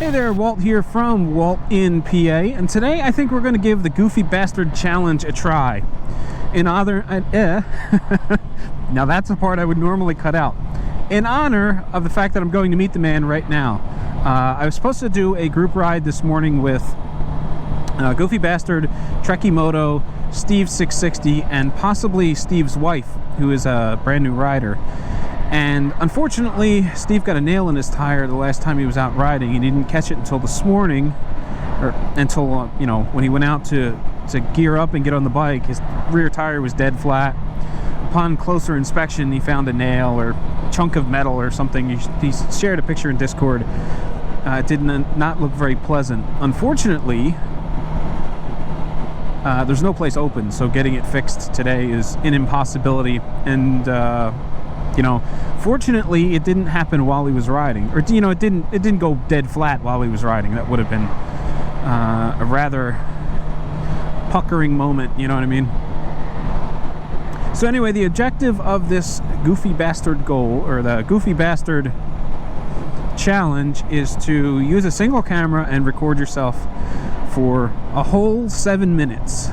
Hey there, Walt here from WaltInPA, and today I think we're going to give the Goofy Bastard Challenge a try. In honor, now that's the part I would normally cut out. In honor of the fact that I'm going to meet the man right now. I was supposed to do a group ride this morning with Goofy Bastard, Trekkie Moto, Steve 660, and possibly Steve's wife, who is a brand new rider. And unfortunately, Steve got a nail in his tire the last time he was out riding. He didn't catch it until this morning, or until, you know, when he went out to gear up and get on the bike. His rear tire was dead flat. Upon closer inspection, he found a nail or chunk of metal or something. He shared a picture in Discord. It did not look very pleasant. Unfortunately, there's no place open, so getting it fixed today is an impossibility. And you know, fortunately, it didn't happen while he was riding, or you know, it didn't go dead flat while he was riding. That would have been a rather puckering moment. You know what I mean? So anyway, the objective of this Goofy Bastard goal, or the Goofy Bastard Challenge, is to use a single camera and record yourself for a whole 7 minutes,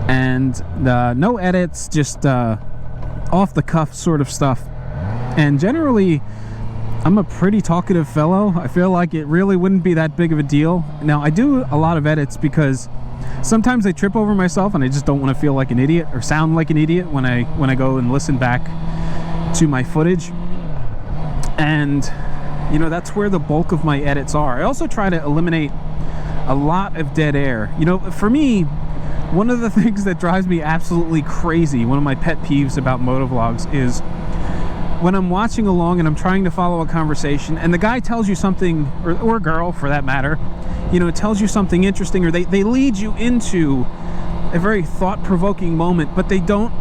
and no edits, just off the cuff sort of stuff. And generally, I'm a pretty talkative fellow. I feel like it really wouldn't be that big of a deal. Now, I do a lot of edits because sometimes I trip over myself and I just don't want to feel like an idiot or sound like an idiot when I go and listen back to my footage. And you know, that's where the bulk of my edits are. I also try to eliminate a lot of dead air. You know, for me, one of the things that drives me absolutely crazy, one of my pet peeves about motovlogs, is when I'm watching along and I'm trying to follow a conversation and the guy tells you something, or a girl for that matter, you know, tells you something interesting, or they lead you into a very thought-provoking moment, but they don't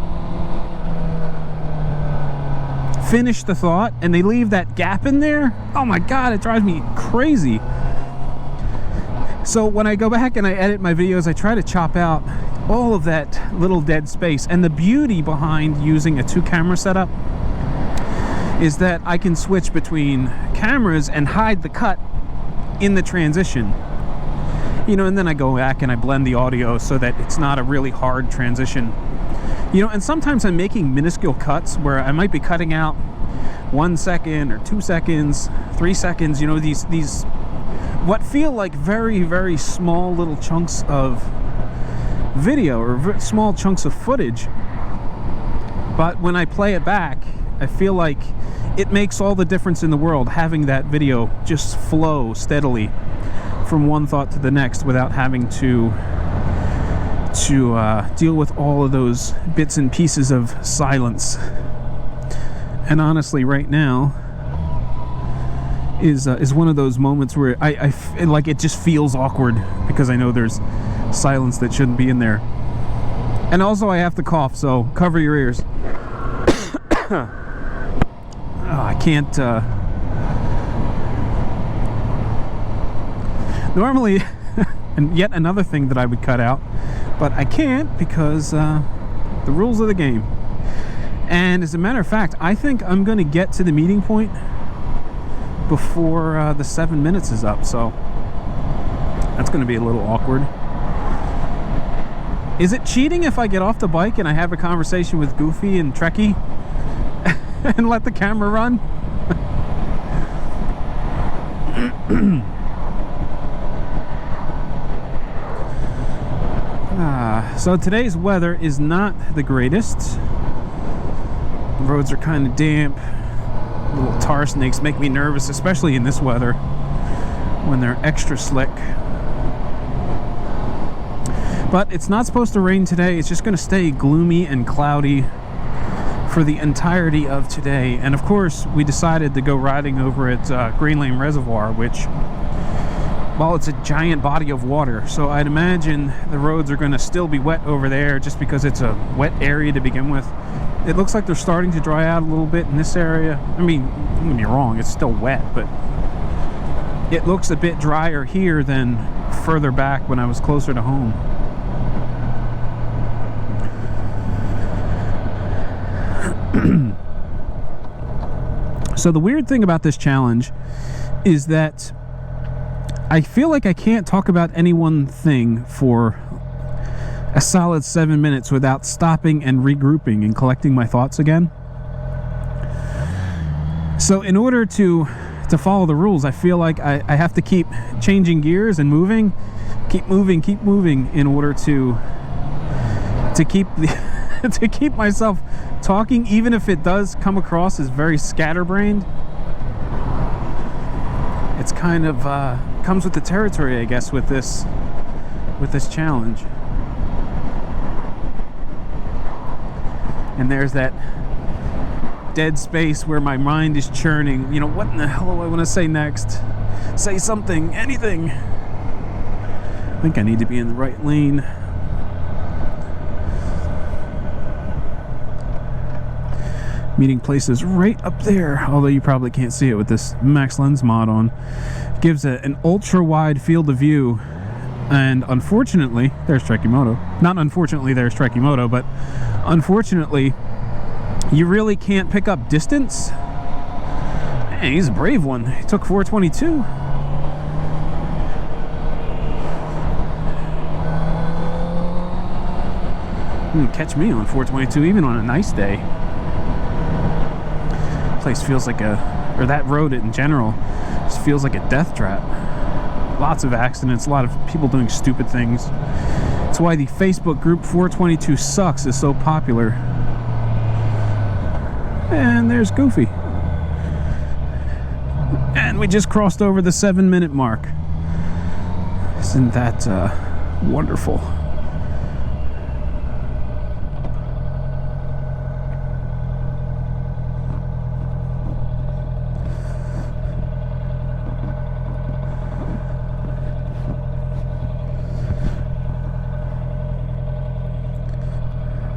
finish the thought and they leave that gap in there. Oh my god, it drives me crazy. So when I go back and I edit my videos, I try to chop out all of that little dead space. And the beauty behind using a 2-camera setup is that I can switch between cameras and hide the cut in the transition. You know, and then I go back and I blend the audio so that it's not a really hard transition. You know, and sometimes I'm making minuscule cuts where I might be cutting out 1 second or 2 seconds, 3 seconds, you know, these what feel like very, very small little chunks of video or small chunks of footage. But when I play it back, I feel like it makes all the difference in the world having that video just flow steadily from one thought to the next without having to deal with all of those bits and pieces of silence. And honestly, right now is one of those moments where I feel like it just feels awkward because I know there's silence that shouldn't be in there. And also I have to cough, so cover your ears. I can't normally and yet another thing that I would cut out, but I can't because the rules of the game. And as a matter of fact, I think I'm going to get to the meeting point before the 7 minutes is up, so that's going to be a little awkward. Is it cheating if I get off the bike and I have a conversation with Goofy and Trekkie and let the camera run? So today's weather is not the greatest. The roads are kind of damp. Little tar snakes make me nervous, especially in this weather when they're extra slick. But it's not supposed to rain today. It's just going to stay gloomy and cloudy for the entirety of today. And of course, we decided to go riding over at Green Lane Reservoir, which, well, it's a giant body of water. So I'd imagine the roads are going to still be wet over there just because it's a wet area to begin with. It looks like they're starting to dry out a little bit in this area. I mean, don't get me wrong, it's still wet, but it looks a bit drier here than further back when I was closer to home. So the weird thing about this challenge is that I feel like I can't talk about any one thing for a solid 7 minutes without stopping and regrouping and collecting my thoughts again. So in order to follow the rules, I feel like I have to keep changing gears and moving, keep moving in order to keep the to keep myself talking, even if it does come across as very scatterbrained. It's kind of comes with the territory, I guess, with this challenge. And there's that dead space where my mind is churning. You know, what in the hell do I want to say next? Say something, anything. I think I need to be in the right lane. Meeting place is right up there, although you probably can't see it with this max lens mod on. It gives an ultra wide field of view, and unfortunately, there's Trekimoto. Not unfortunately there's Trekimoto, but unfortunately, you really can't pick up distance. Man, he's a brave one. He took 422. You can catch me on 422 even on a nice day. Place feels like or that road in general just feels like a death trap. Lots of accidents, a lot of people doing stupid things. That's why the Facebook group 422 Sucks is so popular. And there's Goofy. And we just crossed over the 7-minute mark. Isn't that wonderful?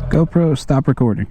GoPro, stop recording.